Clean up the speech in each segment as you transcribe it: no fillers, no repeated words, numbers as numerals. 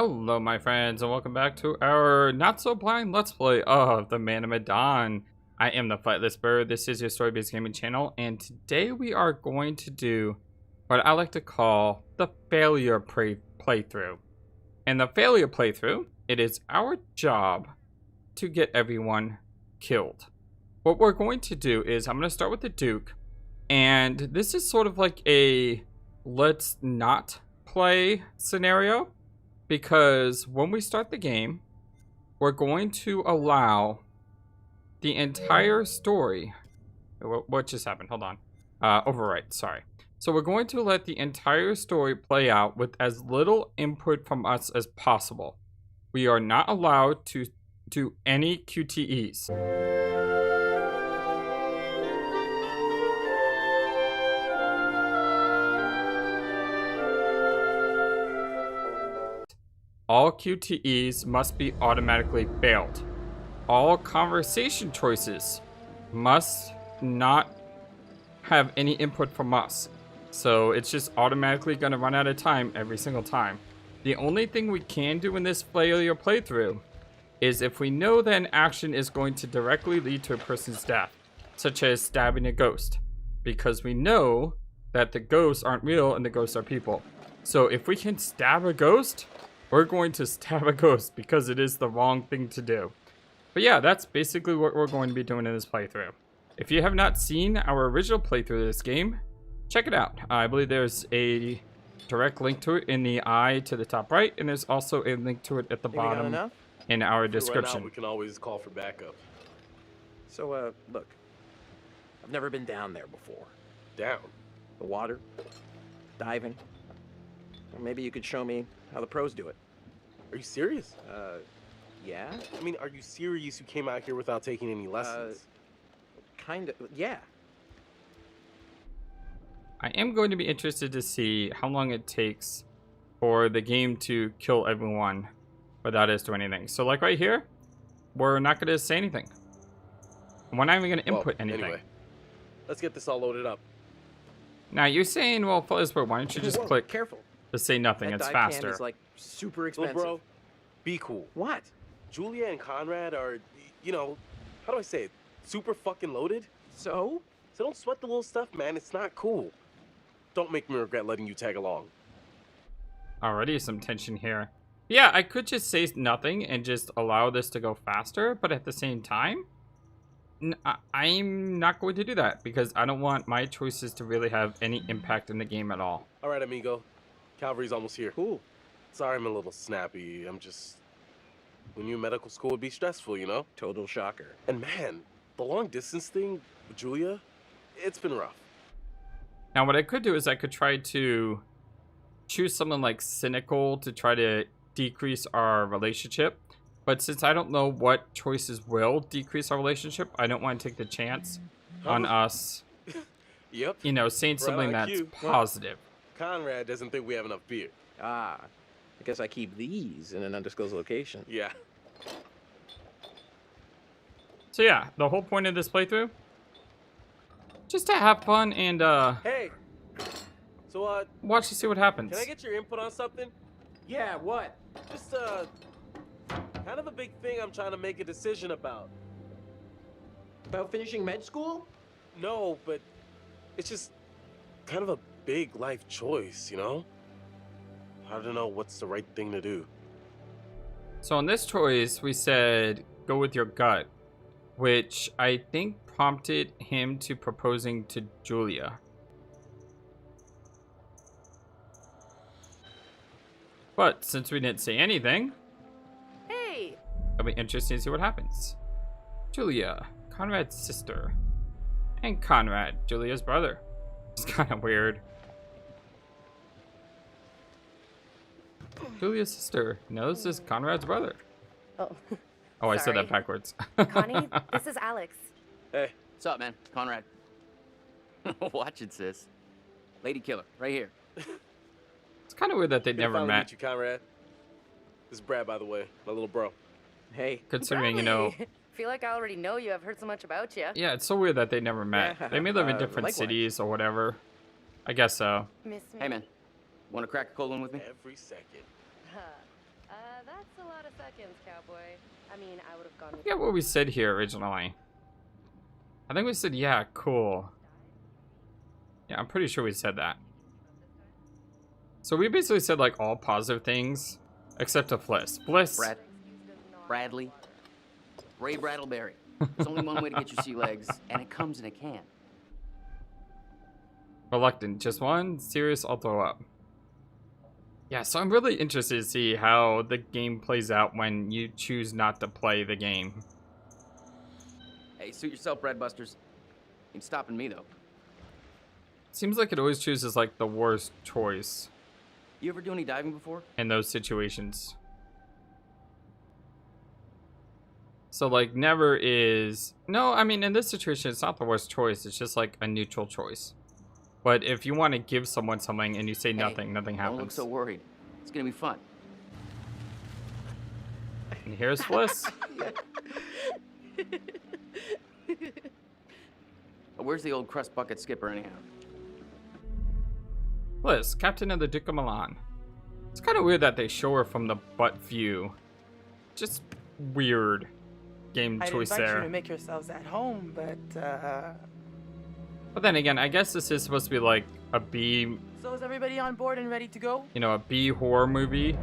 Hello my friends and welcome back to our not so blind let's play of the Man of Medan. I am the Flightless Bird. This is your story-based gaming channel, and today we are going to do what I like to call the failure playthrough. And the failure playthrough, it is our job to get everyone killed. What we're going to do is I'm going to start with the Duke, and this is sort of like a let's not play scenario. Because when we start the game, we're going to allow the entire story. What just happened? Hold on. Overwrite, sorry. So we're going to let the entire story play out with as little input from us as possible. We are not allowed to do any QTEs. All QTEs must be automatically failed. All conversation choices must not have any input from us. So it's just automatically going to run out of time every single time. The only thing we can do in this failure playthrough is if we know that an action is going to directly lead to a person's death, such as stabbing a ghost, because we know that the ghosts aren't real and the ghosts are people. So if we can stab a ghost, we're going to stab a ghost because it is the wrong thing to do. But yeah, that's basically what we're going to be doing in this playthrough. If you have not seen our original playthrough of this game, check it out. I believe there's a direct link to it in the eye to the top right, and there's also a link to it at the bottom in our description. Right now, we can always call for backup. So, look, I've never been down there before. Down? The water, diving. Or maybe you could show me how the pros do it. Are you serious? Yeah? I mean, are you serious you came out here without taking any lessons? Kinda, yeah. I am going to be interested to see how long it takes for the game to kill everyone without us doing anything. So like right here, we're not going to say anything. We're not even going to input anything. Anyway, let's get this all loaded up. Now you're saying, well, Flightless, why don't you just click Careful. to say nothing? That It's dive faster. can is like super expensive. Little bro, be cool. What? Julia and Conrad are, you know, how do I say it? Super fucking loaded. So don't sweat the little stuff, man. It's not cool. Don't make me regret letting you tag along. Already some tension here. Yeah, I could just say nothing and just allow this to go faster, but at the same time, I'm not going to do that because I don't want my choices to really have any impact in the game at all. All right, amigo. Cavalry's almost here. cool. Sorry I'm a little snappy. I'm just... We knew medical school would be stressful, you know? Total shocker. And man, the long distance thing with Julia, it's been rough. Now what I could do is I could try to choose someone like cynical to try to decrease our relationship. But since I don't know what choices will decrease our relationship, I don't want to take the chance on us, Yep. you know, saying something like that's you. positive. Conrad doesn't think we have enough beer. Ah, I guess I keep these in an undisclosed location. Yeah. So yeah, the whole point of this playthrough, just to have fun and Hey. So watch to see what happens. can I get your input on something? Yeah, what? Just kind of a big thing I'm trying to make a decision about. About finishing med school? No, but it's just kind of a big life choice, you know? I don't know what's the right thing to do. So on this choice, we said go with your gut, which I think prompted him to proposing to Julia. But since we didn't say anything, Hey! it'll be interesting to see what happens. Julia, Conrad's sister, and Conrad, Julia's brother. It's kind of weird. Julia's sister knows this is Conrad's brother. Oh, Oh, I said that Sorry. backwards. Connie, this is Alex. Hey, What's up, man? Conrad. Watch it, sis. Lady killer, right here. It's kind of weird that they good to never finally met, meet you, Conrad. This is Brad, by the way, my little bro. Hey. considering, you know, Bradley. Feel like I already know you. I've heard so much about you. yeah, it's so weird that they never met. Yeah, They may live in different likewise. cities or whatever. I guess so. Miss me? Hey, man. Want to crack a cold one with me? Every second. Seconds, cowboy. I mean, I would have gone I with forget what we said here originally. I think we said, yeah, cool. Yeah, I'm pretty sure we said that. So we basically said like all positive things, except to Fliss. Fliss. Bradley. Ray Brattleberry. There's only one way to get your sea legs, and it comes in a can. Reluctant. Just one serious I'll throw up. Yeah, so I'm really interested to see how the game plays out when you choose not to play the game. Hey, suit yourself, Breadbusters. Ain't stopping me, though. Seems like it always chooses like the worst choice You ever do any diving before? in those situations. So like never is... No, I mean in this situation it's not the worst choice, it's just like a neutral choice. But if you want to give someone something and you say nothing, nothing happens. Don't look so worried. It's gonna be fun. And here's Fliss. Where's the old crust bucket skipper anyhow? Fliss, captain of the Duke of Milan. It's kind of weird that they show her from the butt view. Just weird game choice I'd invite you there. to make yourselves at home, but But then again, I guess this is supposed to be like a B, so is everybody on board and ready to go? you know, a B horror movie.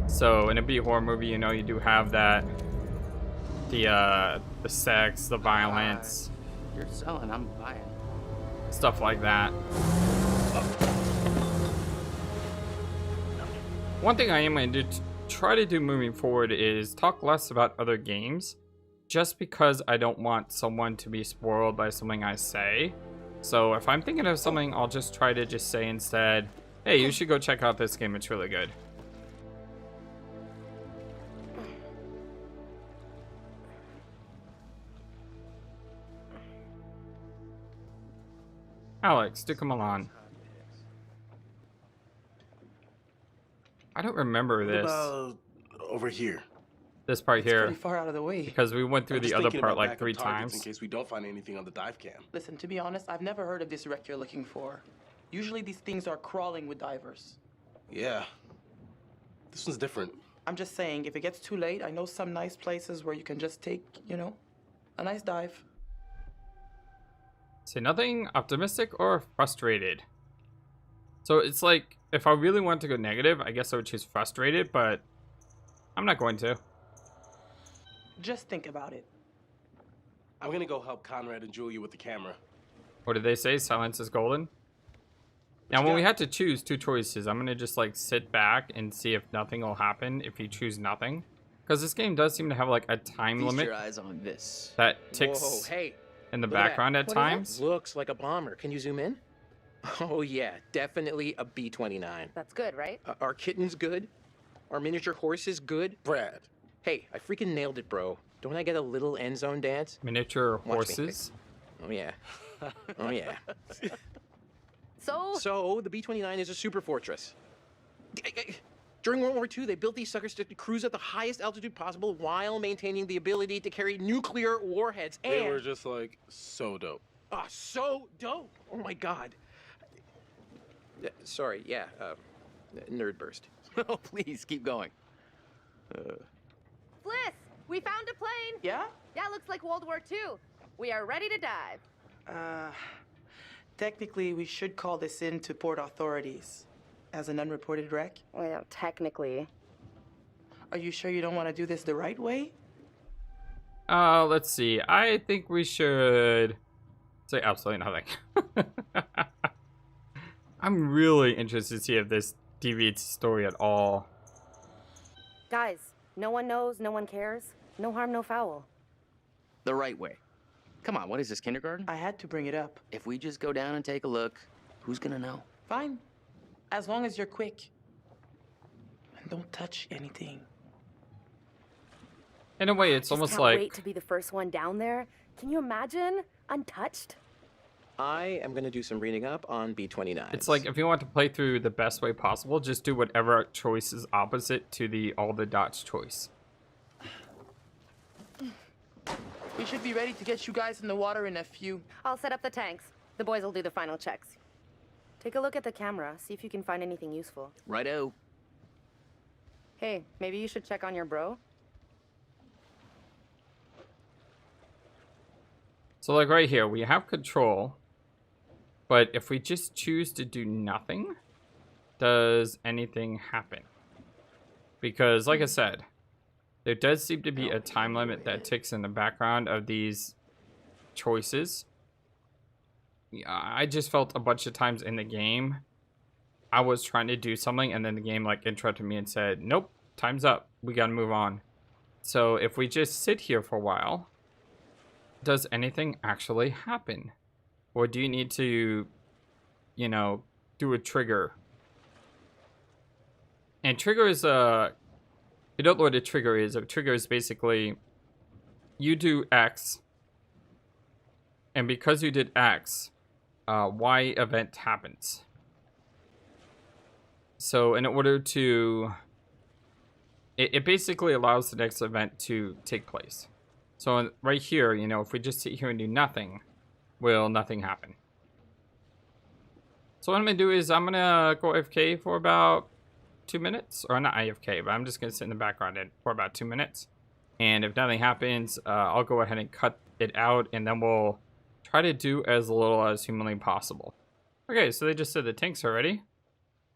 So in a B horror movie, you know, you do have that the sex, the violence, You're selling, I'm buying. stuff like that. One thing I am going to try to do moving forward is talk less about other games, just because I don't want someone to be spoiled by something I say. So if I'm thinking of something, I'll just try to just say instead, hey, you should go check out this game, it's really good. Alex, Duke of Milan. I don't remember What this. about over here? This part It's here, pretty far out of the way. because we went through I'm the just other thinking part about like backup 3 targets times. in case we don't find anything on the dive cam. Listen, to be honest, I've never heard of this wreck you're looking for. Usually these things are crawling with divers. Yeah. This one's different. I'm just saying, if it gets too late, I know some nice places where you can just take, you know, a nice dive. Say nothing, optimistic or frustrated. So it's like, if I really want to go negative, I guess I would choose frustrated, but I'm not going to. Just think about it. I'm gonna go help Conrad and Julia with the camera. What did they say? Silence is golden? Now, you when we got? had to choose 2 choices, I'm going to just like sit back and see if nothing will happen if you choose nothing. Because this game does seem to have like a time Feast limit your eyes on this. that ticks Whoa, hey, in the look at that. background at What is that? times. Looks like a bomber. Can you zoom in? Oh yeah, definitely a B-29. That's good, right? Our kitten's good. Our miniature horse is good. Brad. Hey, I freaking nailed it, bro. Don't I get a little end zone dance? Miniature me. horses. Oh yeah. Oh yeah. So, So the B-29 is a super fortress. During World War II, they built these suckers to cruise at the highest altitude possible while maintaining the ability to carry nuclear warheads. And They were just like so dope. ah, so dope. Oh my god. Sorry, yeah. Nerd burst. Oh, please, keep going. Fliss, we found a plane. Yeah? Yeah, looks like World War II. We are ready to dive. Technically, we should call this in to port authorities as an unreported wreck. Well, technically. Are you sure you don't want to do this the right way? Let's see. I think we should say absolutely nothing. I'm really interested to see if this deviates the story at all. Guys, no one knows, no one cares. No harm, no foul. The right way. Come on, what is this, kindergarten? I had to bring it up. If we just go down and take a look, who's gonna know? Fine. As long as you're quick. And don't touch anything. In a way, it's Just almost can't like... wait to be the first one down there. Can you imagine? Untouched? I am gonna do some reading up on B-29s. It's like if you want to play through the best way possible, just do whatever choice is opposite to the all the dots choice. We should be ready to get you guys in the water in a few. I'll set up the tanks. The boys will do the final checks. Take a look at the camera. See if you can find anything useful. Righto. Hey, maybe you should check on your bro. So like right here, we have control, but if we just choose to do nothing, does anything happen? Because like I said, there does seem to be a time limit that ticks in the background of these choices. I just felt a bunch of times in the game, I was trying to do something and then the game like interrupted me and said, nope, time's up. We gotta move on. So if we just sit here for a while, does anything actually happen? Or do you need to, you know, do a trigger? And trigger is if you don't know what a trigger is basically you do X, and because you did X, Y event happens. So in order to, it basically allows the next event to take place. So right here, you know, if we just sit here and do nothing, will nothing happen? So what I'm gonna do is I'm gonna go AFK for about 2 minutes, or not AFK, but I'm just gonna sit in the background for about 2 minutes. And if nothing happens, I'll go ahead and cut it out, and then we'll try to do as little as humanly possible. Okay, so they just said the tanks are ready.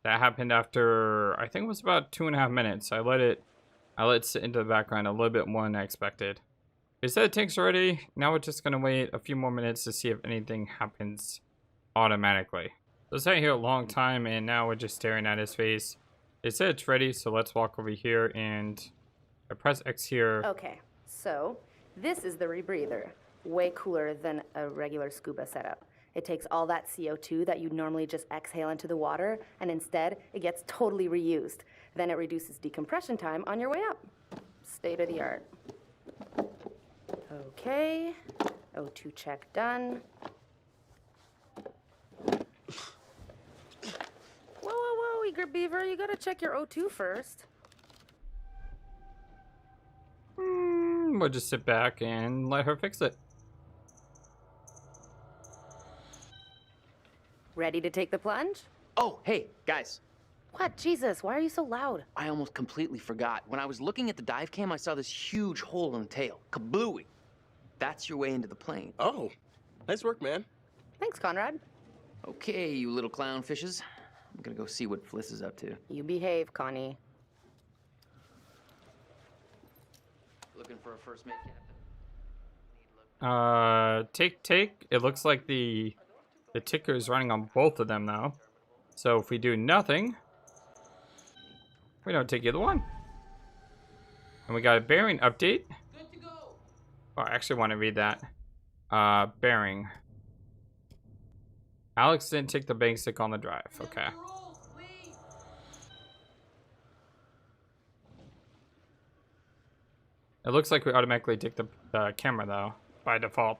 That happened after, I think it was about 2.5 minutes. I let it sit into the background a little bit more than I expected. They said the tanks are ready. Now we're just gonna wait a few more minutes to see if anything happens automatically. So sat here a long time, and now we're just staring at his face. They said it's ready, so let's walk over here and I press X here. Okay, so this is the rebreather. Way cooler than a regular scuba setup. It takes all that CO2 that you'd normally just exhale into the water, and instead it gets totally reused. Then it reduces decompression time on your way up. State of the art. Okay, O2 check done. Whoa, Eager Beaver, you gotta check your O2 first. We'll just sit back and let her fix it. Ready to take the plunge? Oh, hey, guys. What? Jesus, why are you so loud? I almost completely forgot. When I was looking at the dive cam, I saw this huge hole in the tail. Kablooey. That's your way into the plane. Oh, nice work, man. Thanks, Conrad. Okay, you little clownfishes. I'm gonna go see what Fliss is up to. You behave, Connie. Looking for a first mate, Captain? Take. It looks like the ticker is running on both of them now. So if we do nothing, we don't take either one. And we got a bearing update. Good to go. Oh, I actually want to read that. Bearing. Alex didn't take the bank stick on the drive. Okay. It looks like we automatically take the camera though, by default.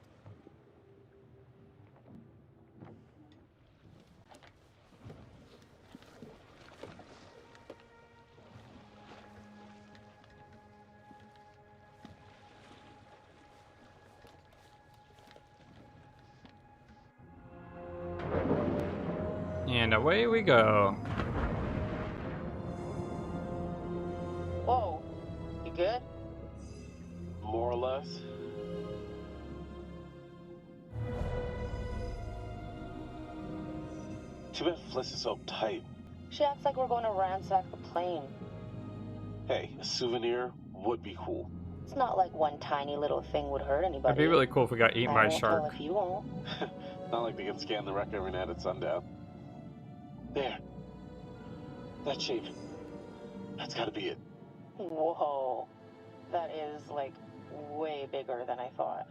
And away we go. Whoa, you good? More or less. Too bad Fliss is so tight. She acts like we're going to ransack the plane. Hey, a souvenir would be cool. It's not like one tiny little thing would hurt anybody. It'd be really cool if we got eaten by a shark. If you won't. Not like they can scan the wreck every night at sundown. There. That shape. That's gotta be it. Whoa, that is like way bigger than I thought.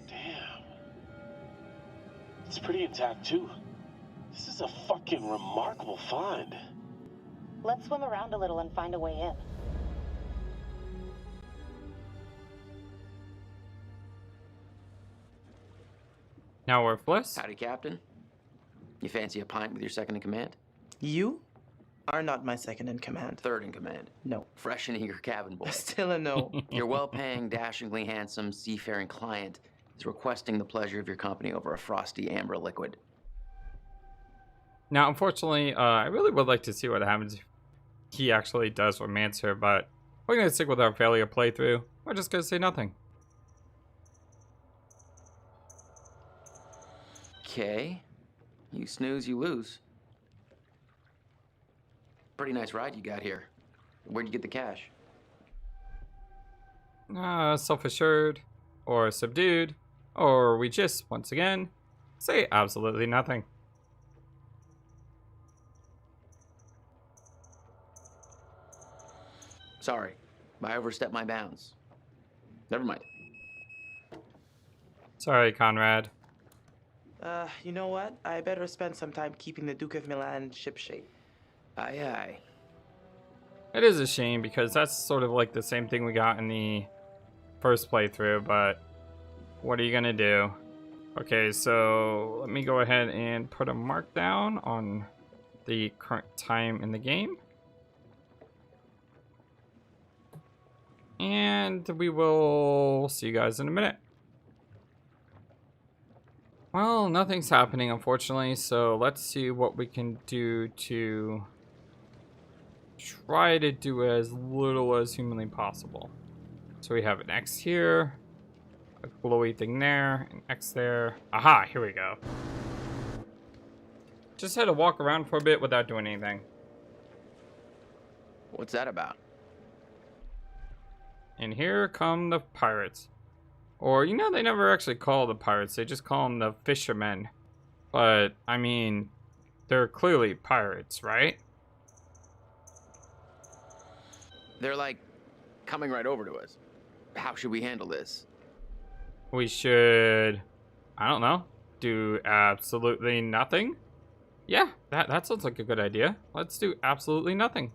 Damn. It's pretty intact too. This is a fucking remarkable find. Let's swim around a little and find a way in. Now we're Fliss. Howdy, Captain. You fancy a pint with your second in command? You are not my second in command. Third in command. No. Fresh and eager cabin boy. Still a no. Your well-paying, dashingly handsome, seafaring client is requesting the pleasure of your company over a frosty amber liquid. Now, unfortunately, I really would like to see what happens if he actually does romance her, but we're going to stick with our failure playthrough. We're just going to say nothing. Okay. You snooze, you lose. Pretty nice ride you got here. Where'd you get the cash? Self-assured, or subdued, or we just, once again, say absolutely nothing. Sorry, I overstepped my bounds. Never mind. Sorry, Conrad. You know what? I better spend some time keeping the Duke of Milan shipshape. Aye, aye. It is a shame because that's sort of like the same thing we got in the first playthrough, but what are you gonna do? Okay, so let me go ahead and put a mark down on the current time in the game. And we will see you guys in a minute. Well, nothing's happening, unfortunately, so let's see what we can do to try to do as little as humanly possible. So we have an X here, a glowy thing there, an X there. Aha, here we go. Just had to walk around for a bit without doing anything. What's that about? And here come the pirates. Or, you know, they never actually call the pirates, they just call them the fishermen. But, I mean, they're clearly pirates, right? They're like coming right over to us. How should we handle this? We should, I don't know, do absolutely nothing? Yeah, that sounds like a good idea. Let's do absolutely nothing.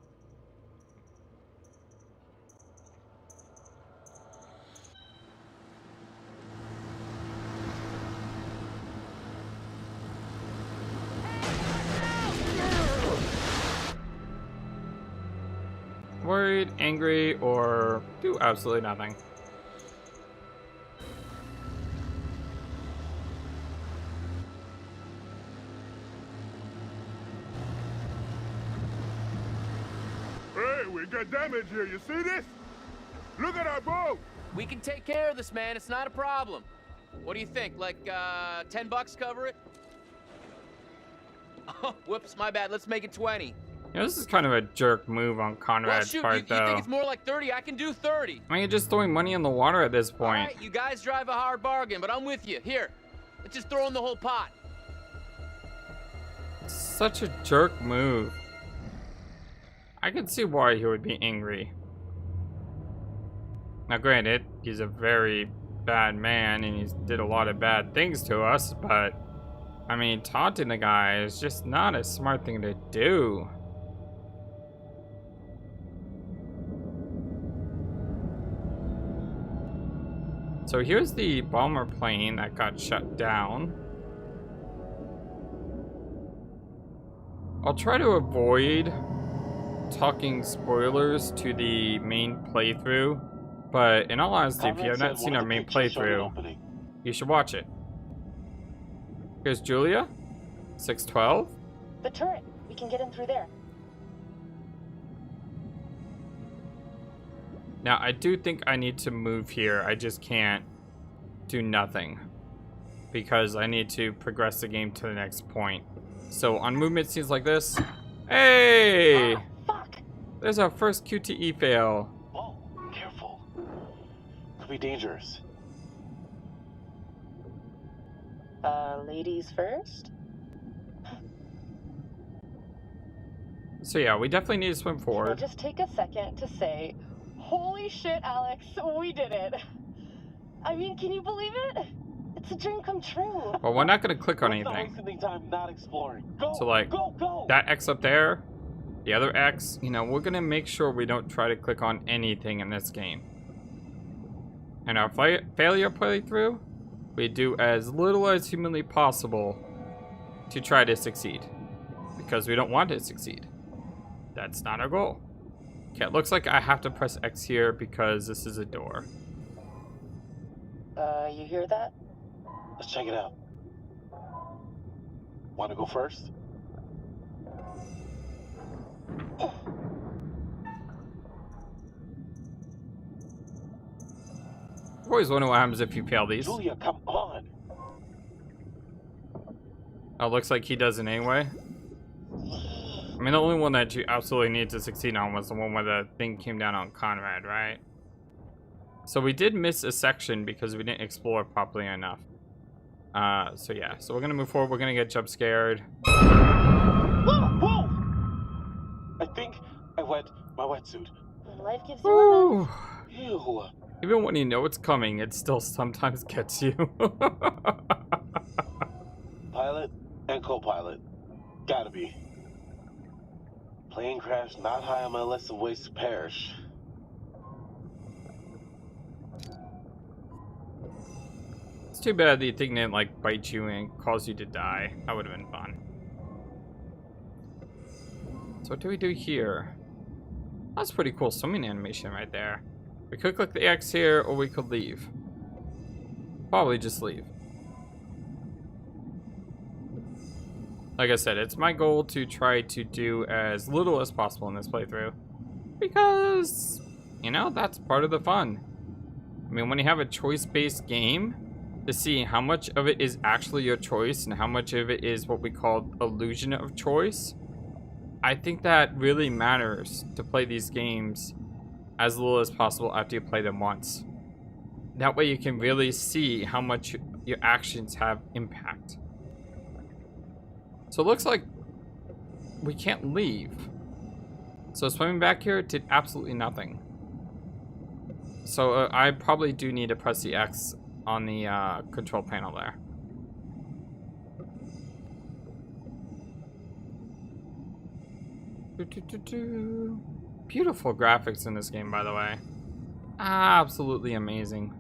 Worried, angry, or do absolutely nothing. Hey, we got damage here. You see this? Look at our boat. We can take care of this, man. It's not a problem. What do you think? Like, $10 cover it? Oh, whoops, my bad. Let's make it 20. You know, this is kind of a jerk move on Conrad's part, you though. think it's more like 30? I can do 30. I mean, you're just throwing money in the water at this point. All right, you guys drive a hard bargain, but I'm with you. Here, let's just throw in the whole pot. Such a jerk move. I can see why he would be angry. Now, granted, he's a very bad man and he's did a lot of bad things to us, but I mean, taunting the guy is just not a smart thing to do. So here's the bomber plane that got shut down. I'll try to avoid talking spoilers to the main playthrough, but in all honesty, if you have not seen our main playthrough, you should watch it. Here's Julia, 612. The turret. We can get in through there. Now, I do think I need to move here. I just can't do nothing because I need to progress the game to the next point. So on movement scenes like this, hey! Ah, fuck! There's our first QTE fail. Oh, careful. Could be dangerous. Ladies first? So yeah, we definitely need to swim Can I forward. just take a second to say, holy shit, Alex, we did it. I mean, can you believe it? It's a dream come true. Well, we're not gonna click on Let's not anything. waste any time not exploring. Go, So like, go. that X up there, the other X, you know, we're gonna make sure we don't try to click on anything in this game. And our failure playthrough, we do as little as humanly possible to try to succeed. Because we don't want to succeed. That's not our goal. Okay, it looks like I have to press X here because this is a door. You hear that? Let's check it out. Want to go first? I've always wondered what happens if you fail these. Julia, come on. Oh, looks like he does it anyway. I mean, the only one that you absolutely need to succeed on was the one where the thing came down on Conrad, right? So we did miss a section because we didn't explore properly enough. So yeah, so we're gonna move forward. We're gonna get jump scared. Whoa! Whoa! I think I wet my wetsuit. Life gives you lemons. Ew. Even when you know it's coming, it still sometimes gets you. Pilot and co-pilot. Gotta be. Plane crash not high on my list of ways to perish. It's too bad the thing didn't like bite you and cause you to die. That would have been fun. So what do we do here? That's pretty cool swimming animation right there. We could click the X here, or we could leave. Probably just leave. Like I said, it's my goal to try to do as little as possible in this playthrough. Because, you know, that's part of the fun. I mean, when you have a choice-based game, to see how much of it is actually your choice and how much of it is what we call illusion of choice, I think that really matters to play these games as little as possible after you play them once. That way you can really see how much your actions have impact. So it looks like we can't leave. So swimming back here did absolutely nothing. So I probably do need to press the X on the control panel there. Beautiful graphics in this game, by the way. Absolutely amazing.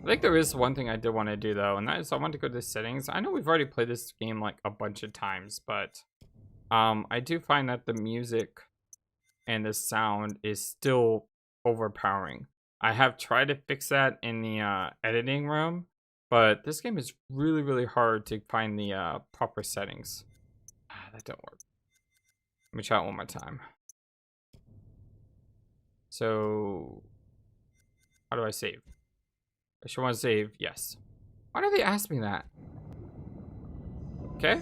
I think there is one thing I did want to do though, and that is I want to go to settings. I know we've already played this game like a bunch of times, but I do find that the music and the sound is still overpowering. I have tried to fix that in the editing room, but this game is really, really hard to find the proper settings. That don't work. Let me try it one more time. So, how do I save? I sure want to save, yes. Why do they ask me that? Okay.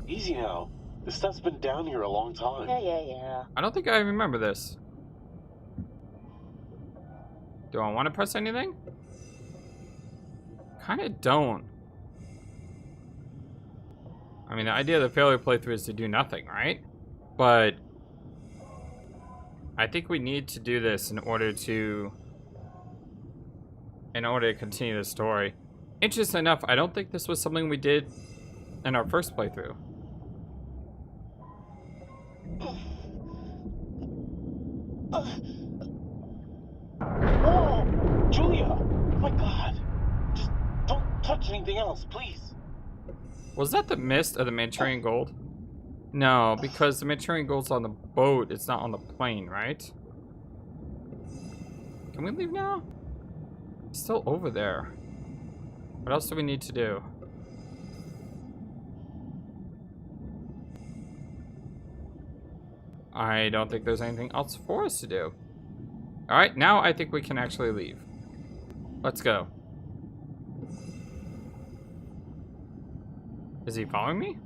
Easy now. This stuff's been down here a long time. Yeah. I don't think I remember this. Do I want to press anything? Kinda don't. I mean, the idea of the failure playthrough is to do nothing, right? But I think we need to do this in order to continue the story. Interesting enough, I don't think this was something we did in our first playthrough. Whoa! Julia! Oh my god! Just don't touch anything else, please! Was that the mist or the Manchurian gold? No, because the Manchurian gold's on the boat, it's not on the plane, right? Can we leave now? It's still over there. What else do we need to do? I don't think there's anything else for us to do. Alright, now I think we can actually leave. Let's go. Is he following me?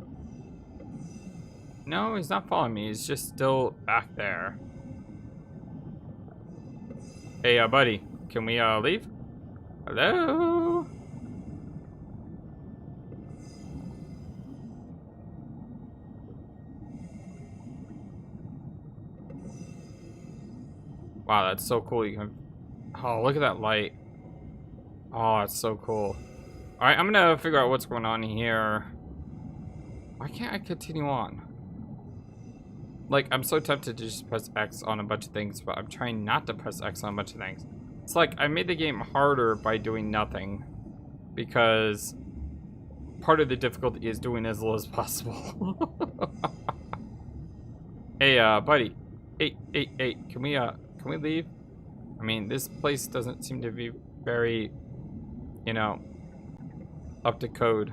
No, he's not following me. He's just still back there. Hey, buddy. Can we, leave? Hello? Wow, that's so cool. You can... Oh, look at that light. Oh, it's so cool. Alright, I'm gonna figure out what's going on here. Why can't I continue on? Like, I'm so tempted to just press X on a bunch of things, but I'm trying not to press X on a bunch of things. It's like, I made the game harder by doing nothing. Because part of the difficulty is doing as little as possible. Hey, buddy. Hey, can we leave? I mean, this place doesn't seem to be very, you know, up to code.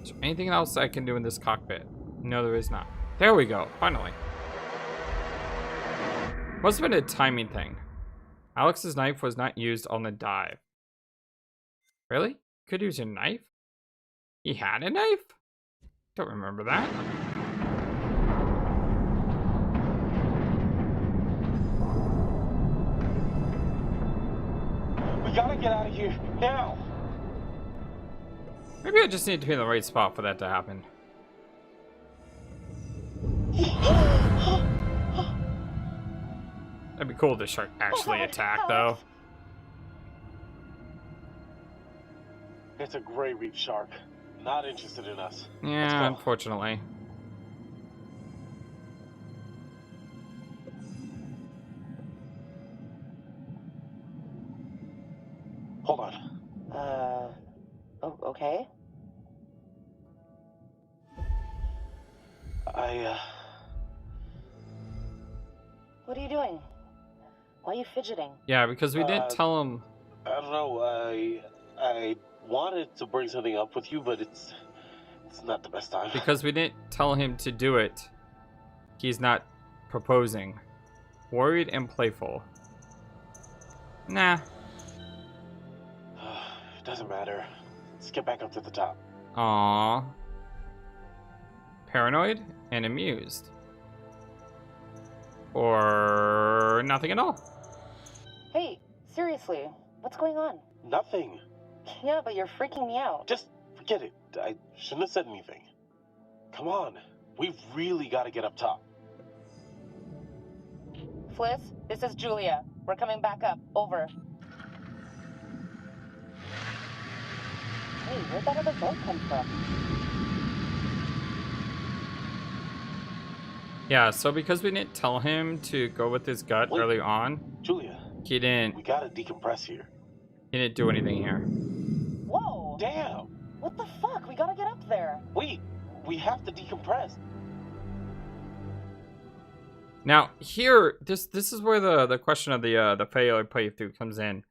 Is there anything else I can do in this cockpit? No, there is not. There we go, finally. Must have been a timing thing. Alex's knife was not used on the dive. Really? Could use a knife? He had a knife? Don't remember that. We gotta get out of here now. Maybe I just need to be in the right spot for that to happen. That'd be cool if the shark actually attacked, though. It's a gray reef shark. Not interested in us. Let's Yeah, go. unfortunately. Hold on. Oh, okay. What are you doing? Why are you fidgeting? Yeah, because we didn't tell him. I don't know. I wanted to bring something up with you, but it's not the best time. Because we didn't tell him to do it. He's not proposing. Worried and playful. Nah. It doesn't matter. Let's get back up to the top. Aww. Paranoid and amused. Or nothing at all. Hey, seriously, what's going on? Nothing. Yeah, but you're freaking me out. Just forget it. I shouldn't have said anything. Come on. We've really got to get up top. Fliss, this is Julia. We're coming back up. Over. Hey, where'd that other boat come from? Yeah, so because we didn't tell him to go with his gut early on, Julia, he didn't we got to decompress here. do anything here. Whoa! Damn. What the fuck? We gotta get up there. Wait, we have to decompress. Now here, this is where the question of the failure playthrough comes in.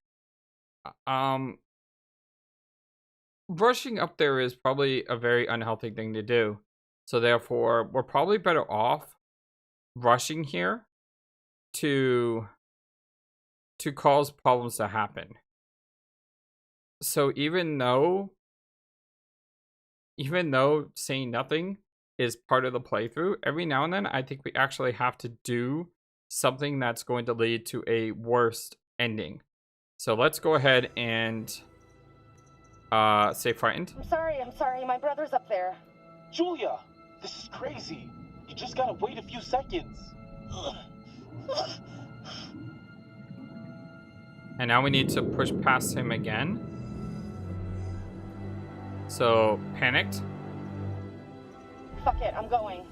Rushing up there is probably a very unhealthy thing to do. So therefore, we're probably better off rushing here to cause problems to happen. So even though saying nothing is part of the playthrough, every now and then I think we actually have to do something that's going to lead to a worse ending. So let's go ahead and say frightened. I'm sorry. My brother's up there. Julia, this is crazy. You just gotta wait a few seconds. And now we need to push past him again. So, panicked. Fuck it, I'm going.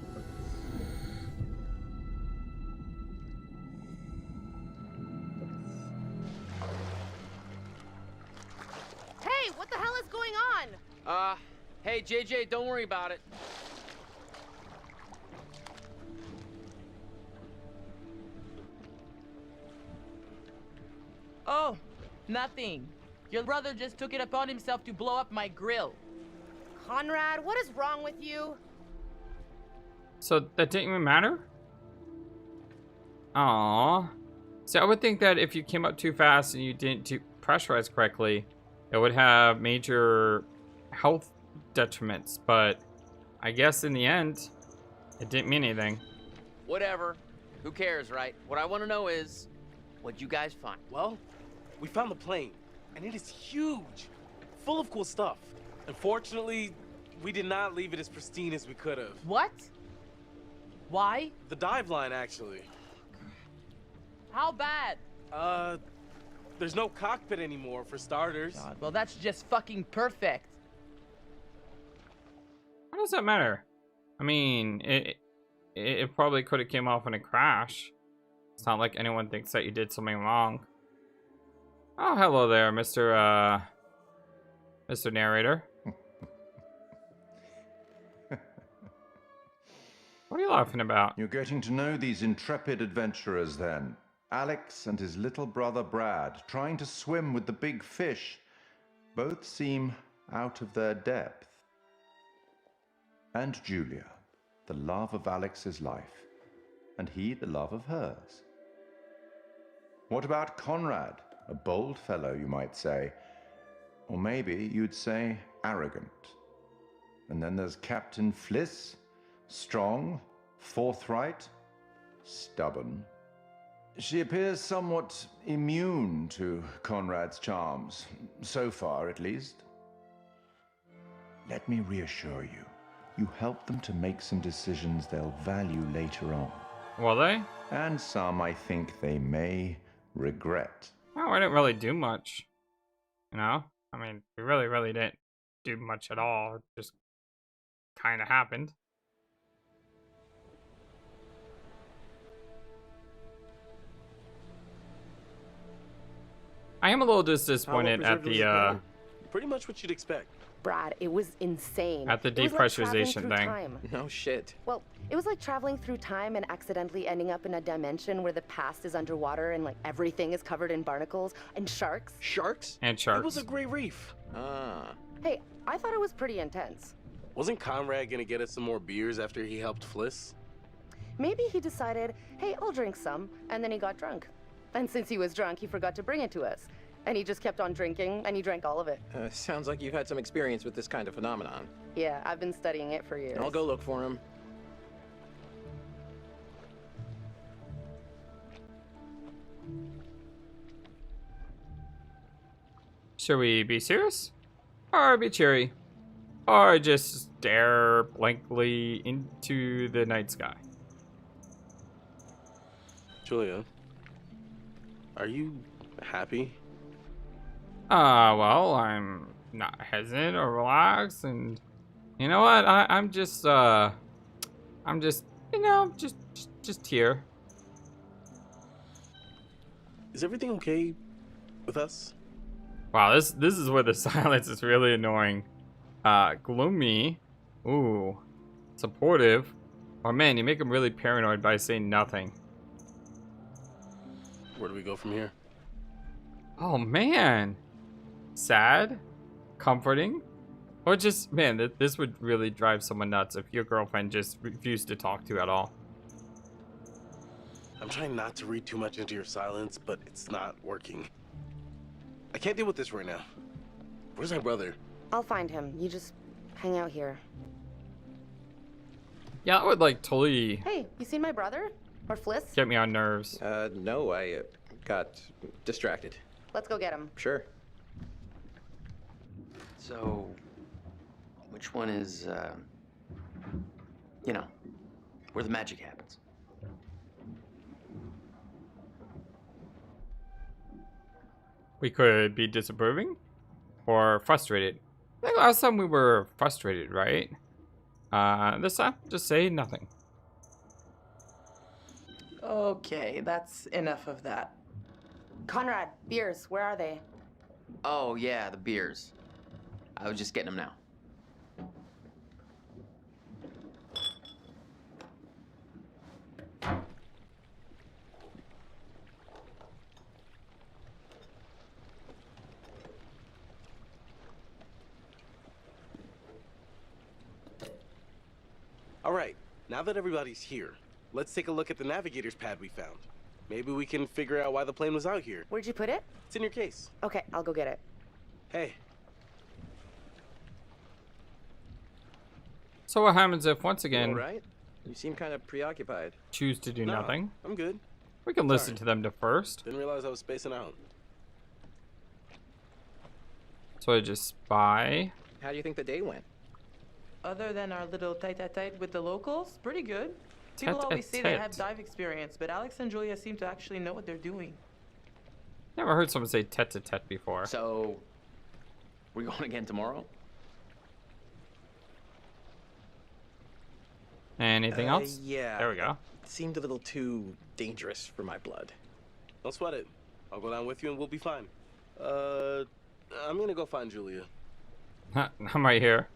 Hey, what the hell is going on? Hey, JJ, don't worry about it. Oh, nothing. Your brother just took it upon himself to blow up my grill. Conrad, what is wrong with you? So that didn't even matter? Aww. So I would think that if you came up too fast and you didn't pressurize correctly, it would have major health detriments. But I guess in the end, it didn't mean anything. Whatever. Who cares, right? What I want to know is, what'd you guys find? Well, we found the plane, and it is huge, full of cool stuff. Unfortunately, we did not leave it as pristine as we could have. What? Why? The dive line, actually. How bad? There's no cockpit anymore, for starters. God, well, that's just fucking perfect. How does that matter? I mean, it probably could have came off in a crash. It's not like anyone thinks that you did something wrong. Oh, hello there, Mr. Narrator. What are you laughing about? You're getting to know these intrepid adventurers then. Alex and his little brother Brad, trying to swim with the big fish. Both seem out of their depth. And Julia, the love of Alex's life, and he the love of hers. What about Conrad? A bold fellow, you might say. Or maybe you'd say arrogant. And then there's Captain Fliss. Strong, forthright, stubborn. She appears somewhat immune to Conrad's charms, so far at least. Let me reassure you, you help them to make some decisions they'll value later on. Will they? And some I think they may regret. Oh, I didn't really do much. You know? I mean, we really didn't do much at all. It just kind of happened. I am a little disappointed at the pretty much what you'd expect. Brad, it was insane. At the It was like traveling depressurization through thing. time. No shit. Well, it was like traveling through time and accidentally ending up in a dimension where the past is underwater and like everything is covered in barnacles and sharks. Sharks? And sharks. It was a great reef. Ah. Hey, I thought it was pretty intense. Wasn't Conrad gonna get us some more beers after he helped Fliss? Maybe he decided, hey, I'll drink some, and then he got drunk. And since he was drunk, he forgot to bring it to us. And he just kept on drinking, and he drank all of it. Sounds like you've had some experience with this kind of phenomenon. Yeah, I've been studying it for years. I'll go look for him. Should we be serious? Or be cheery? Or just stare blankly into the night sky? Julia, are you happy? Well, I'm not hesitant or relaxed, and you know what? I'm just, you know, just here. Is everything okay with us? Wow, this is where the silence is really annoying. Gloomy, ooh, supportive, or man, you make him really paranoid by saying nothing. Where do we go from here? Oh man, sad, comforting, or just man, this would really drive someone nuts if your girlfriend just refused to talk to you at all. I'm trying not to read too much into your silence, but it's not working. I can't deal with this right now. Where's my brother? I'll find him. You just hang out here. Yeah, that would like totally Hey, you seen my brother? Or Fliss? get me on nerves. No, I got distracted. Let's go get him. Sure. So, which one is, you know, where the magic happens? We could be disapproving or frustrated. I think last time we were frustrated, right? This time, just say nothing. Okay, that's enough of that. Conrad, beers, where are they? Oh, yeah, the beers. I was just getting them now. All right, now that everybody's here, let's take a look at the navigator's pad we found. Maybe we can figure out why the plane was out here. Where'd you put it? It's in your case. Okay, I'll go get it. Hey, So what happens if once again All right. You seem kind of preoccupied. choose to do no, nothing? I'm good. We can listen Sorry. to them to first. Didn't realize I was spacing out. So I just spy. How do you think the day went? Other than our little tete-a-tete with the locals, pretty good. People always say they have Tete-a-tete. dive experience, but Alex and Julia seem to actually know what they're doing. Never heard someone say tete-a-tete before. So, we're going again tomorrow? Anything else? Yeah. There we go. It seemed a little too dangerous for my blood. Don't sweat it. I'll go down with you and we'll be fine. I'm gonna go find Julia. I'm right here.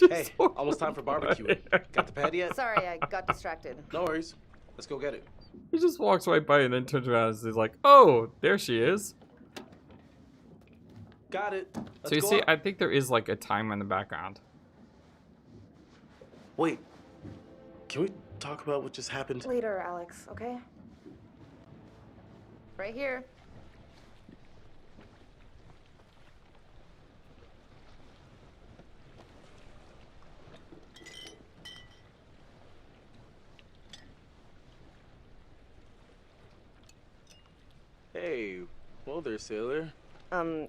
Hey, almost time for barbecue. Got the pad yet? Sorry, I got distracted. No worries. Let's go get it. He just walks right by and then turns around and is like, oh, there she is. Got it. Let's So you go see, up. I think there is like a timer in the background. Wait. Can we talk about what just happened? Later, Alex, okay? Right here. Hey, whoa there, sailor.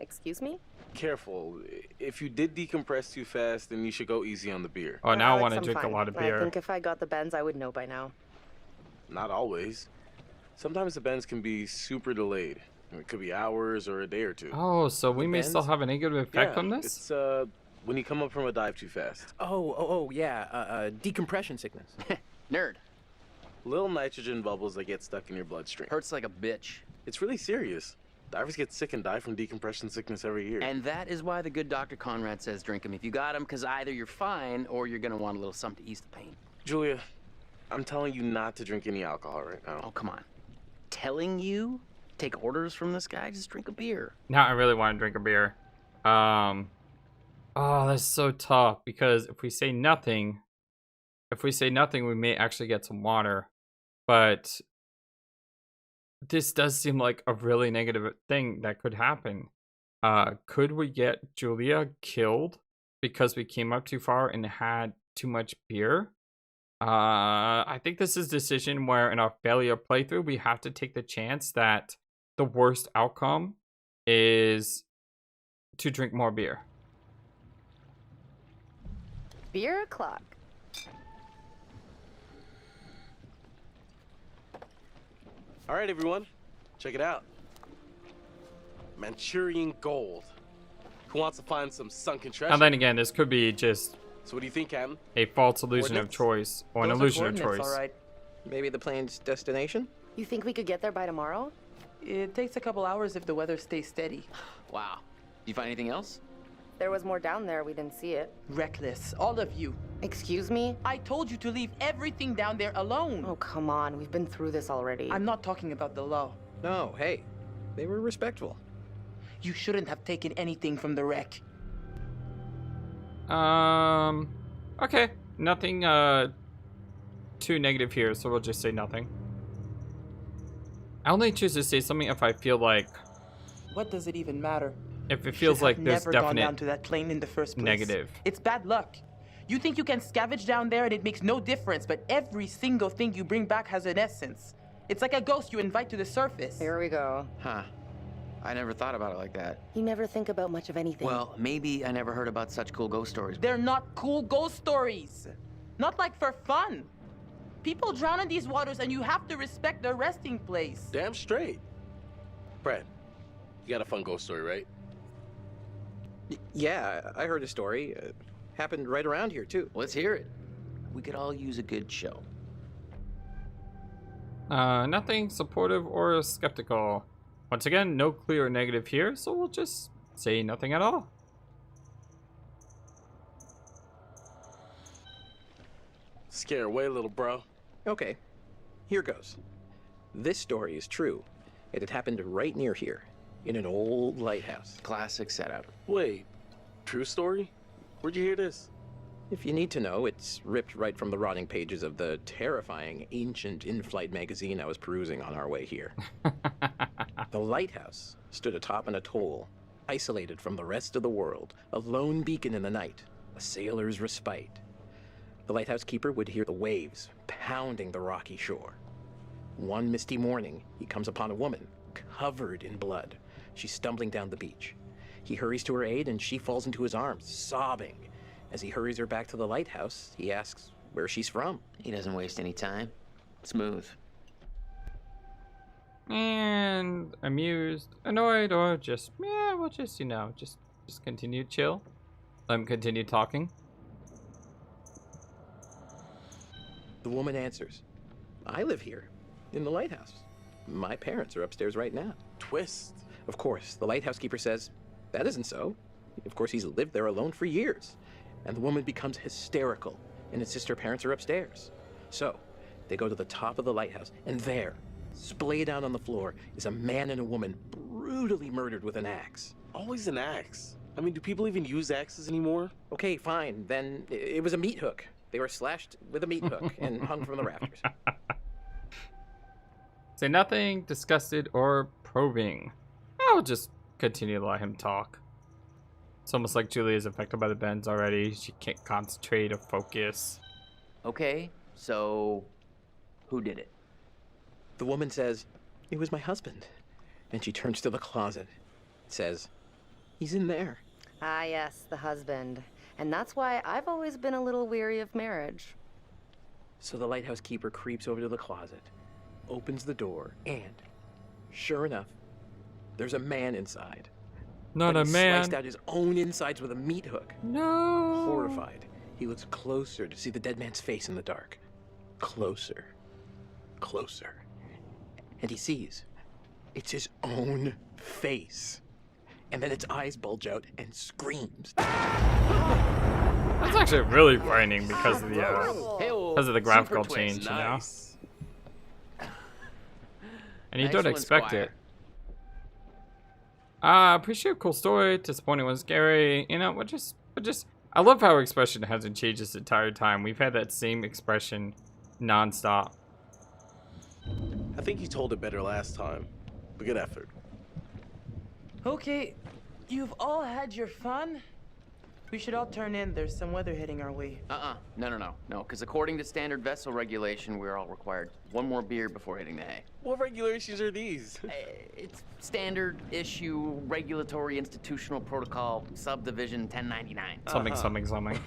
Excuse me? Careful. If you did decompress too fast, then you should go easy on the beer. Oh, now I Alex, want to I'm drink a fine. lot of I beer. think if I got the bends, I would know by now. Not always. Sometimes the bends can be super delayed. It could be hours or a day or two. Oh, so we may still bends? have a negative effect Yeah, from this? It's when you come up from a dive too fast. Yeah, decompression sickness. Nerd. Little nitrogen bubbles that get stuck in your bloodstream. Hurts like a bitch. It's really serious. Divers get sick and die from decompression sickness every year. And that is why the good Dr. Conrad says drink them if you got them, because either you're fine or you're going to want a little something to ease the pain. Julia, I'm telling you not to drink any alcohol right now. Oh, come on. Telling you? Take orders from this guy? Just drink a beer. Now I really want to drink a beer. Oh, that's so tough because if we say nothing, we may actually get some water. But this does seem like a really negative thing that could happen. Could we get Julia killed because we came up too far and had too much beer? I think this is a decision where in our failure playthrough, we have to take the chance that the worst outcome is to drink more beer. Beer o'clock. All right, everyone, check it out. Manchurian gold. Who wants to find some sunken treasure? And then again, this could be just So what do you think, Captain? a false illusion of Coordinates? choice or an Those are illusion of coordinates, choice. all right. Maybe the plane's destination? You think we could get there by tomorrow? It takes a couple hours if the weather stays steady. Wow. You find anything else? There was more down there. We didn't see it. Reckless, all of you. Excuse me? I told you to leave everything down there alone. Oh, come on. We've been through this already. I'm not talking about the law. No, hey, they were respectful. You shouldn't have taken anything from the wreck. Okay. Nothing, too negative here, so we'll just say nothing. I only choose to say something if I feel like, What does it even matter? if it You feels should like have there's never gone down definite to that plane in the first place. negative. It's bad luck. You think you can scavenge down there and it makes no difference, but every single thing you bring back has an essence. It's like a ghost you invite to the surface. Here we go. Huh. I never thought about it like that. You never think about much of anything. Well, maybe I never heard about such cool ghost stories. They're not cool ghost stories. Not like for fun. People drown in these waters and you have to respect their resting place. Damn straight. Brad, you got a fun ghost story, right? Yeah, I heard a story. Happened right around here, too. Let's hear it. We could all use a good show. Nothing supportive or skeptical. Once again, no clear or negative here, so we'll just say nothing at all. Scare away, little bro. Okay, here goes. This story is true. It had happened right near here, in an old lighthouse. Classic setup. Wait, true story? Where'd you hear this? If you need to know, it's ripped right from the rotting pages of the terrifying ancient in-flight magazine I was perusing on our way here. The lighthouse stood atop an atoll, isolated from the rest of the world, a lone beacon in the night, a sailor's respite. The lighthouse keeper would hear the waves pounding the rocky shore. One misty morning, he comes upon a woman, covered in blood. She's stumbling down the beach. He hurries to her aid, and she falls into his arms, sobbing. As he hurries her back to the lighthouse, he asks where she's from. He doesn't waste any time. Smooth. And amused, annoyed, or just, yeah, we'll just, you know, just continue chill. Let him continue talking. The woman answers, I live here, in the lighthouse. My parents are upstairs right now. Twist. Of course, the lighthouse keeper says, that isn't so. Of course, he's lived there alone for years. And the woman becomes hysterical and insists her parents are upstairs. So, they go to the top of the lighthouse, and there, splayed out on the floor, is a man and a woman brutally murdered with an axe. Always an axe. I mean, do people even use axes anymore? Okay, fine. Then it was a meat hook. They were slashed with a meat hook and hung from the rafters. Say nothing, disgusted, or probing. I'll just continue to let him talk. It's almost like Julie is affected by the bends already. She can't concentrate or focus. Okay, so who did it? The woman says, "It was my husband." And she turns to the closet. Says, "He's in there." Ah, yes, the husband. And that's why I've always been a little weary of marriage. So the lighthouse keeper creeps over to the closet, opens the door, and sure enough, there's a man inside. Not But a he man. sliced out his own insides with a meat hook. No. Horrified, he looks closer to see the dead man's face in the dark. Closer. Closer. And he sees it's his own face. And then its eyes bulge out and screams. That's actually really frightening because of the graphical Super change, twist. you know. Nice. And you Nice don't one, expect Squire. it. Appreciate a cool story. Disappointing was scary. You know, I love how her expression hasn't changed this entire time. We've had that same expression nonstop. I think you told it better last time. But good effort. Okay, you've all had your fun. We should all turn in. There's some weather hitting our way. No, because according to standard vessel regulation, we're all required one more beer before hitting the hay. What regulations are these? It's standard issue regulatory institutional protocol subdivision 1099. Something.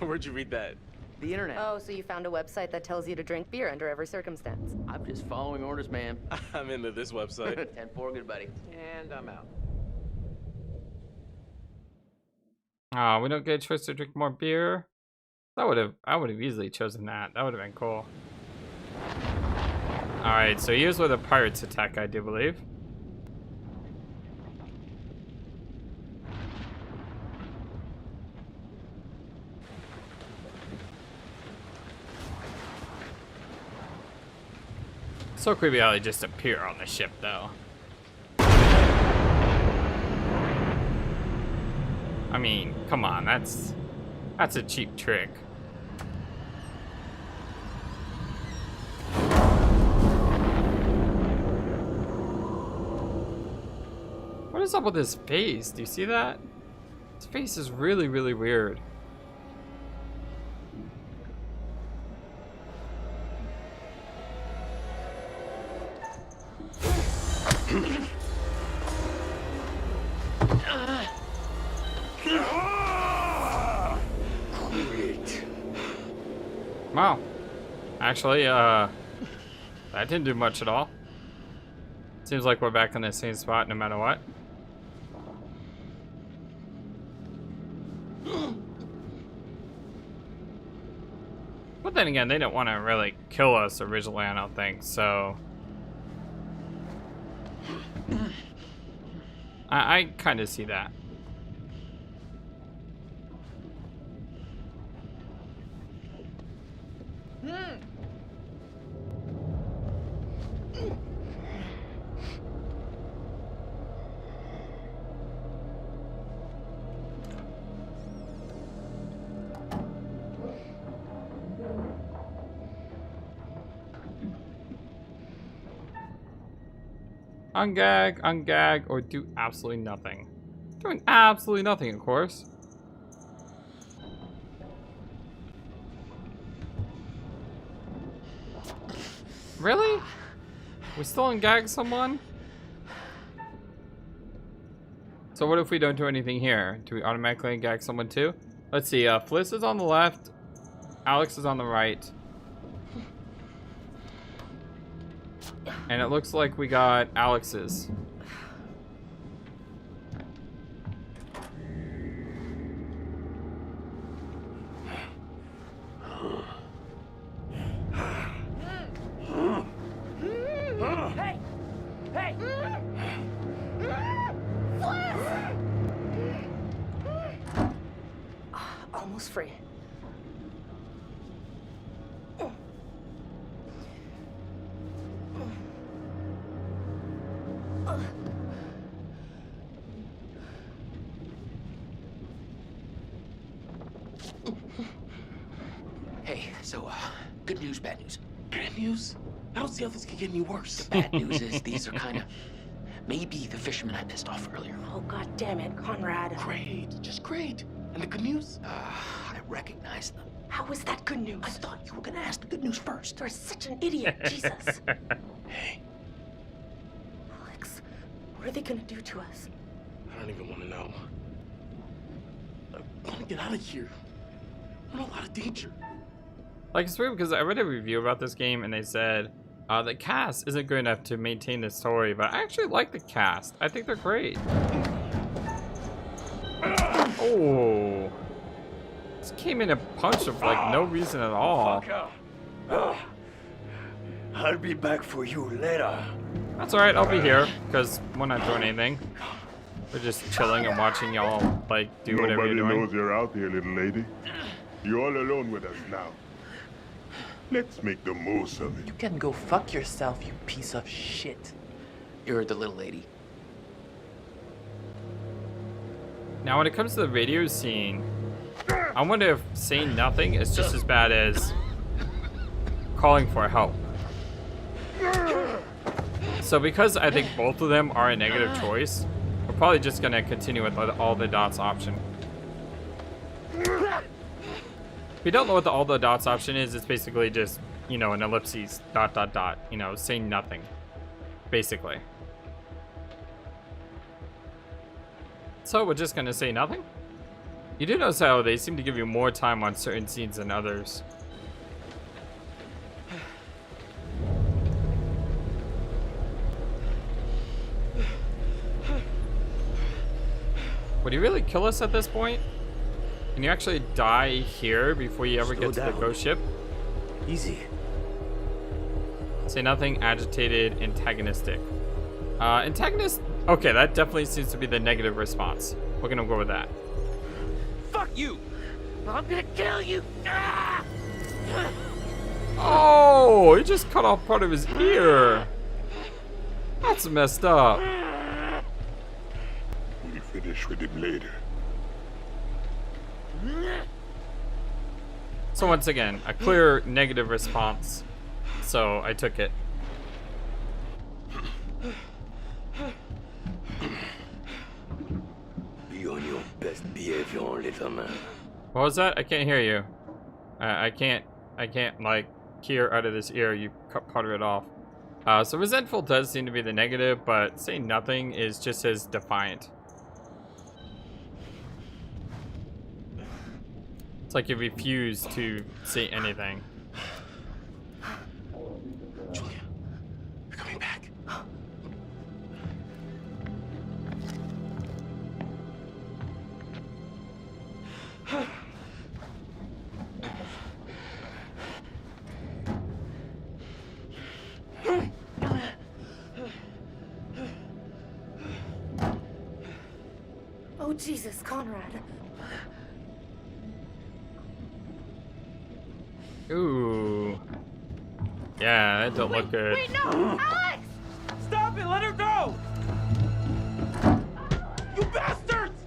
Where'd you read that? The internet. Oh, so you found a website that tells you to drink beer under every circumstance. I'm just following orders, ma'am. I'm into this website. 10-4, good buddy. And I'm out. We don't get a choice to drink more beer. I would have easily chosen that. That would have been cool. Alright, so here's where the pirates attack, I do believe. So creepy how they just appear on the ship, though. I mean, come on, that's a cheap trick. What is up with his face? Do you see that? His face is really, really weird. Wow. Actually, that didn't do much at all. Seems like we're back in the same spot no matter what. But then again, they didn't want to really kill us originally, I don't think, so... I kind of see that. Ungag, or do absolutely nothing. Doing absolutely nothing, of course. Really? We still ungag someone? So what if we don't do anything here? Do we automatically ungag someone too? Let's see, Fliss is on the left. Alex is on the right. And it looks like we got Alex's. Almost free. Hey, so, good news, bad news. Bad news? I don't see how this could get any worse. The bad news is these are kind of Maybe the fisherman I pissed off earlier. Oh, god damn it, Conrad. Great, just great. And the good news? I recognize them. How is that good news? I thought you were gonna ask the good news first. You're such an idiot, Jesus. Hey, Alex, what are they gonna do to us? I don't even want to know. I want to get out of here. I'm in a lot of danger. Like, it's weird because I read a review about this game and they said the cast isn't good enough to maintain the story, but I actually like the cast. I think they're great. Oh. This came in a punch of like no reason at all. I'll be back for you later. That's alright, I'll be here because we're not doing anything. We're just chilling and watching y'all like do whatever you're Nobody doing. knows you're out here, little lady. You're all alone with us now. Let's make the most of it. You can go fuck yourself, you piece of shit. You're the little lady. Now when it comes to the radio scene, I wonder if saying nothing is just as bad as calling for help. So because I think both of them are a negative choice, we're probably just gonna continue with all the dots option. If you don't know what the all the dots option is, it's basically just, you know, an ellipses, dot, dot, dot, you know, saying nothing, basically. So we're just gonna say nothing? You do notice how they seem to give you more time on certain scenes than others. Would he really kill us at this point? Can you actually die here before you ever get to the ghost ship? Easy. Say nothing, agitated, antagonistic. Antagonist? Okay, that definitely seems to be the negative response. We're gonna go with that. Fuck you! I'm gonna kill you! Ah! Oh, he just cut off part of his ear. That's messed up. We'll finish with him later. So once again, a clear negative response. So I took it. Be on your best behavior, little man. What was that? I can't hear you. I can't like hear out of this ear. You cut part of it off. So resentful does seem to be the negative, but saying nothing is just as defiant. It's like you refuse to say anything. Julia, you're coming back. Oh, Jesus, Conrad. Ooh. Yeah, that don't look good. Wait, no! Alex! Stop it! Let her go! You bastards!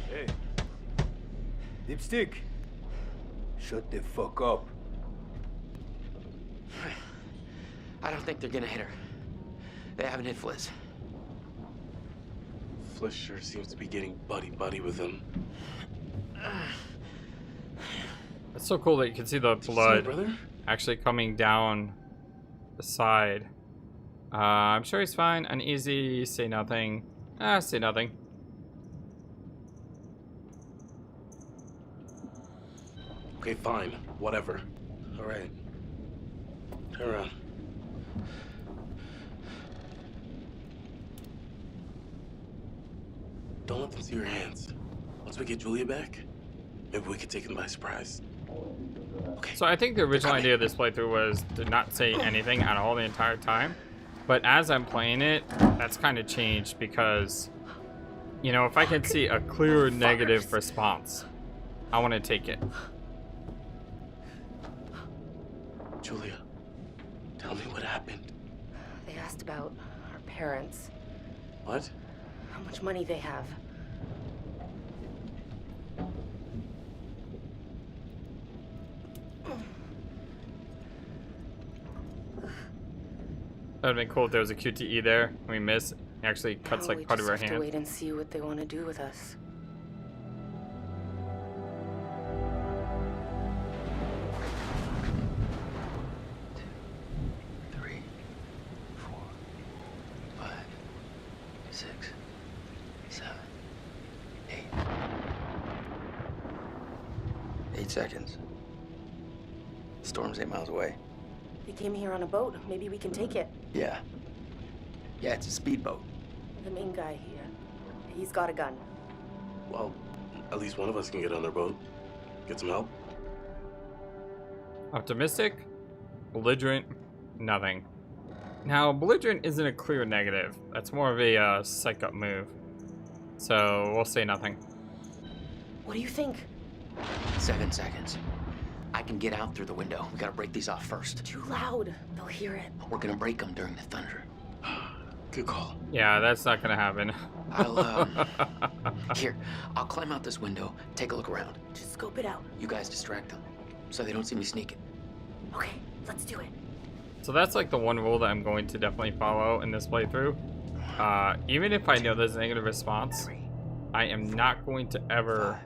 Hey. Dipstick. Shut the fuck up. I don't think they're gonna hit her. They haven't hit Fliss. Fliss sure seems to be getting buddy-buddy with him. It's so cool that you can see the Did you see my blood brother? actually coming down the side. I'm sure he's fine. Uneasy. Say nothing. Say nothing. Okay, fine. Whatever. All right. Turn around. Don't let them see your hands. Once we get Julia back, maybe we could take them by surprise. Okay. So I think the original idea of this playthrough was to not say anything at all the entire time. But as I'm playing it, that's kind of changed because, you know, if I can see a clear negative response, I want to take it. Julia, tell me what happened. They asked about our parents, What? how much money they have. That'd been cool if there was a QTE there and we miss. It actually cuts like part of our have to hand. wait and see what they want to do with us. Seconds. Storm's 8 miles away. They came here on a boat. Maybe we can take it. Yeah. Yeah, it's a speedboat. The main guy here. He's got a gun. Well, at least one of us can get on their boat. Get some help. Optimistic, belligerent, nothing. Now, belligerent isn't a clear negative. That's more of a psych up move. So we'll say nothing. What do you think? 7 seconds. I can get out through the window. We gotta break these off first. Too loud. They'll hear it. We're gonna break them during the thunder. Good call. Yeah, that's not gonna happen. Here, I'll climb out this window, take a look around. Just scope it out. You guys distract them, so they don't see me sneaking. Okay, let's do it. So that's like the one rule that I'm going to definitely follow in this playthrough. Even if I know there's a negative response, I am not going to ever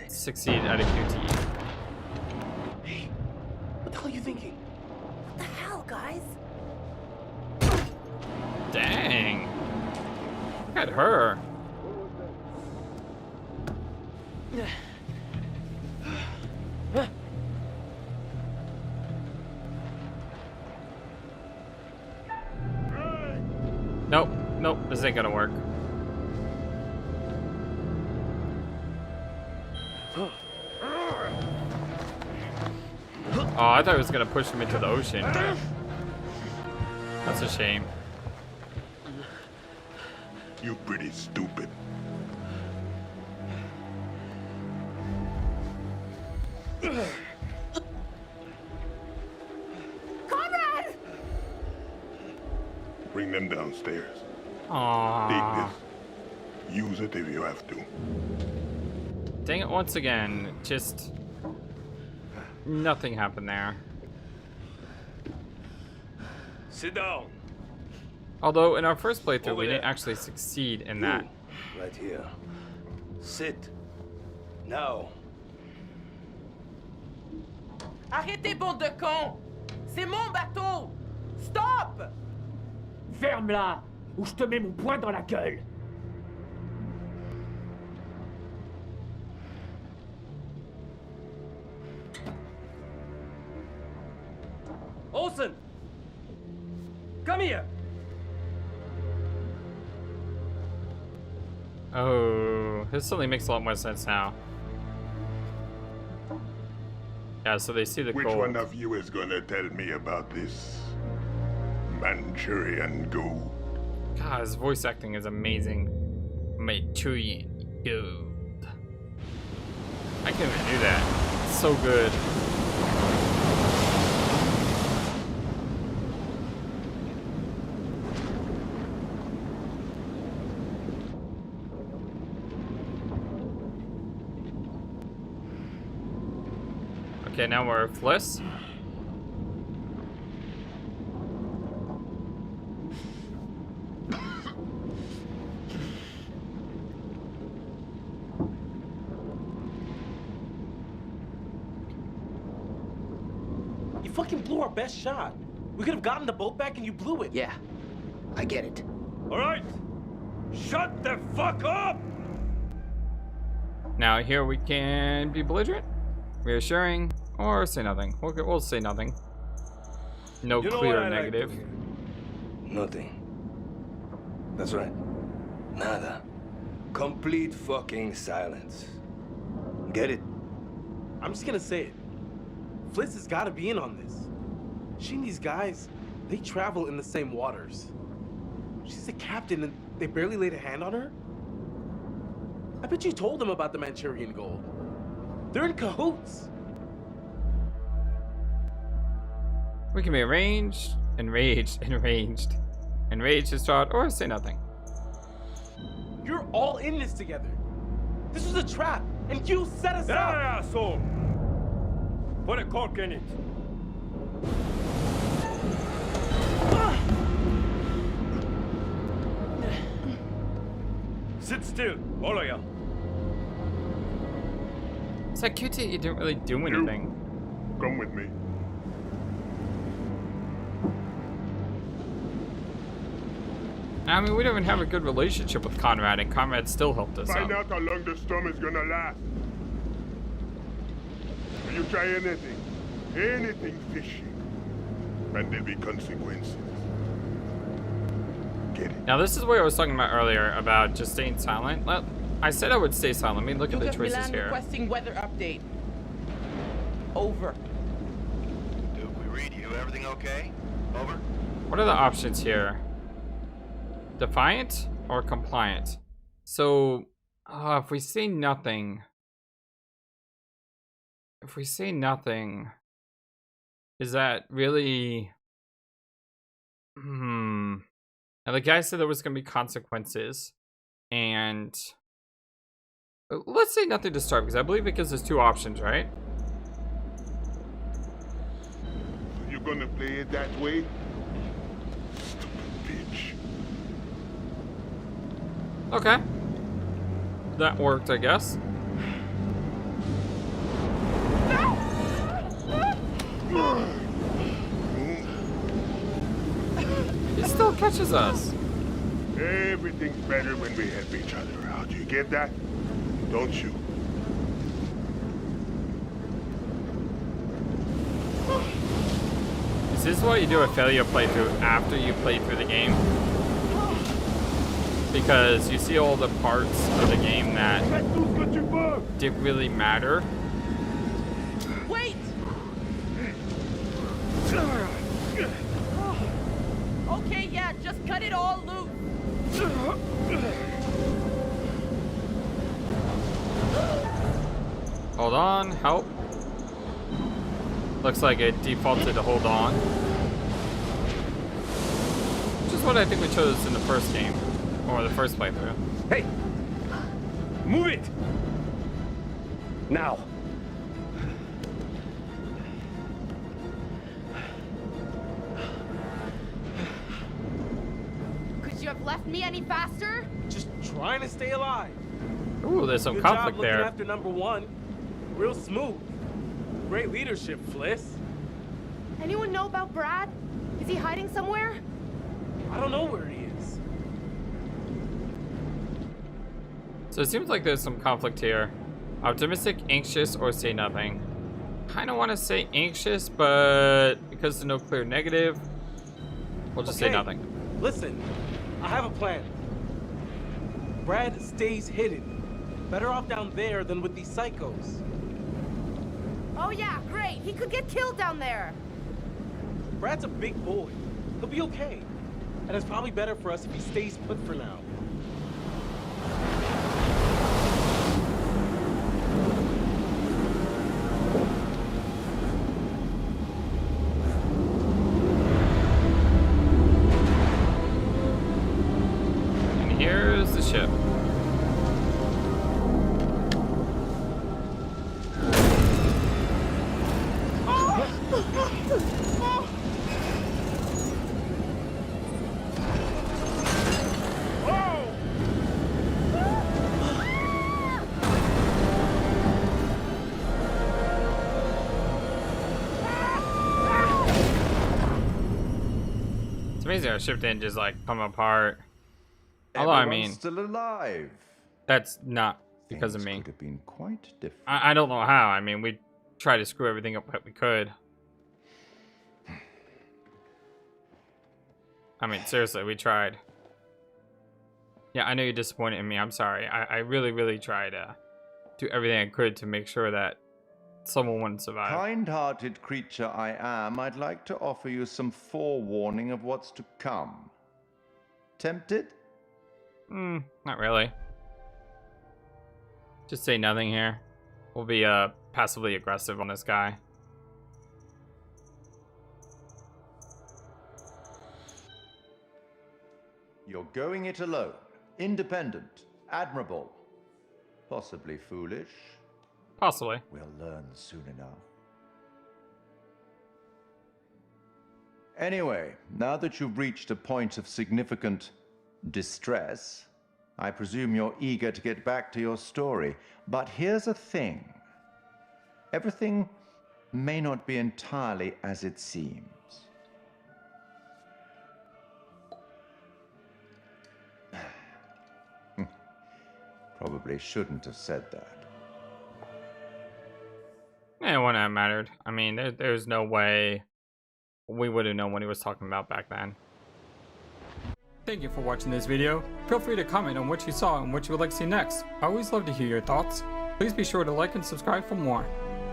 succeed at a QTE. Hey, what the hell are you thinking? What the hell, guys? Dang. Look at her. Nope, nope, this ain't gonna work. Oh, I thought it was gonna push him into the ocean. That's a shame. You pretty stupid. Conrad! Bring them downstairs. Aww. Take this. Use it if you have to. Dang it once again. Just nothing happened there. Sit down. Although in our first playthrough Over we didn't there. actually succeed in that. Right here. Sit. Now. Arrêtez, bande de cons! C'est mon bateau! Stop! Ferme-la, ou je te mets mon poing dans la gueule. Olsen! Come here! Oh, this suddenly makes a lot more sense now. Yeah, so they see the Which gold. one of you is gonna tell me about this Manchurian gold? God, his voice acting is amazing. Manchurian gold. I can't even do that. It's so good. Okay, now we're Fliss. You fucking blew our best shot. We could have gotten the boat back and you blew it. Yeah, I get it. All right. Shut the fuck up! Now here we can be belligerent, reassuring, or say nothing. We'll say nothing. No You know clear what I like negative. to hear? Nothing. That's right. Nada. Complete fucking silence. Get it? I'm just gonna say it. Fliss has gotta be in on this. She and these guys, they travel in the same waters. She's a captain and they barely laid a hand on her? I bet you told them about the Manchurian gold. They're in cahoots. We can be arranged, enraged, distraught, or say nothing. You're all in this together. This was a trap, and you set us up. Asshole! Put a cork in it. Sit still, all of y'all. It's like QT, you didn't really do anything. Come with me. I mean, we don't even have a good relationship with Conrad, and Conrad still helped us Find out. out how long the storm is gonna last. If you try anything fishy, and there'll be consequences. Get it? Now, this is what I was talking about earlier about just staying silent. I said I would stay silent. I mean, look at the choices Milan here. requesting weather update. Over. Duke, we read you. Everything okay? Over. What are the options here? Defiant or compliant? So, if we say nothing, is that really? Now, the guy said there was going to be consequences, and let's say nothing to start because I believe it gives us two options, right? You're gonna play it that way? Stupid bitch. Okay. That worked, I guess. He still catches us. Everything's better when we help each other out. You get that? Don't you? Is this why you do a failure playthrough after you play through the game? Because you see all the parts of the game that didn't really matter. Wait! Okay, yeah, just cut it all loose. Hold on, help. Looks like it defaulted to hold on. Which is what I think we chose in the first game. Or the first playthrough. Hey! Move it! Now! Could you have left me any faster? Just trying to stay alive. Ooh, there's some Good conflict job looking there. after number one. Real smooth. Great leadership, Fliss. Anyone know about Brad? Is he hiding somewhere? I don't know where he is. So it seems like there's some conflict here. Optimistic, anxious, or say nothing. Kinda wanna say anxious, but because there's no clear negative, we'll just say Okay, nothing. Listen, I have a plan. Brad stays hidden. Better off down there than with these psychos. Oh yeah, great. He could get killed down there. Brad's a big boy. He'll be okay. And it's probably better for us if he stays put for now. And here's the ship. It's amazing how ship didn't just like come apart. Although I Everyone's mean, still alive. that's not because of Things me. could have been quite different. I don't know how. I mean, we tried to screw everything up that we could. I mean, seriously, we tried. Yeah, I know you're disappointed in me. I'm sorry. I really, really tried to do everything I could to make sure that someone wouldn't survive. Kind-hearted creature I am, I'd like to offer you some forewarning of what's to come. Tempted? Not really. Just say nothing here. We'll be passively aggressive on this guy. You're going it alone. Independent. Admirable. Possibly foolish. Possibly. We'll learn soon enough. Anyway, now that you've reached a point of significant distress, I presume you're eager to get back to your story. But here's a thing. Everything may not be entirely as it seems. Probably shouldn't have said that. It wouldn't have mattered. I mean, there's no way we would have known what he was talking about back then. Thank you for watching this video. Feel free to comment on what you saw and what you would like to see next. I always love to hear your thoughts. Please be sure to like and subscribe for more.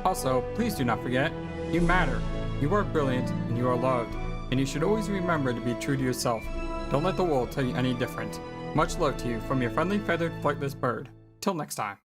Also, please do not forget, you matter. You are brilliant and you are loved. And you should always remember to be true to yourself. Don't let the world tell you any different. Much love to you from your friendly feathered flightless bird. Till next time.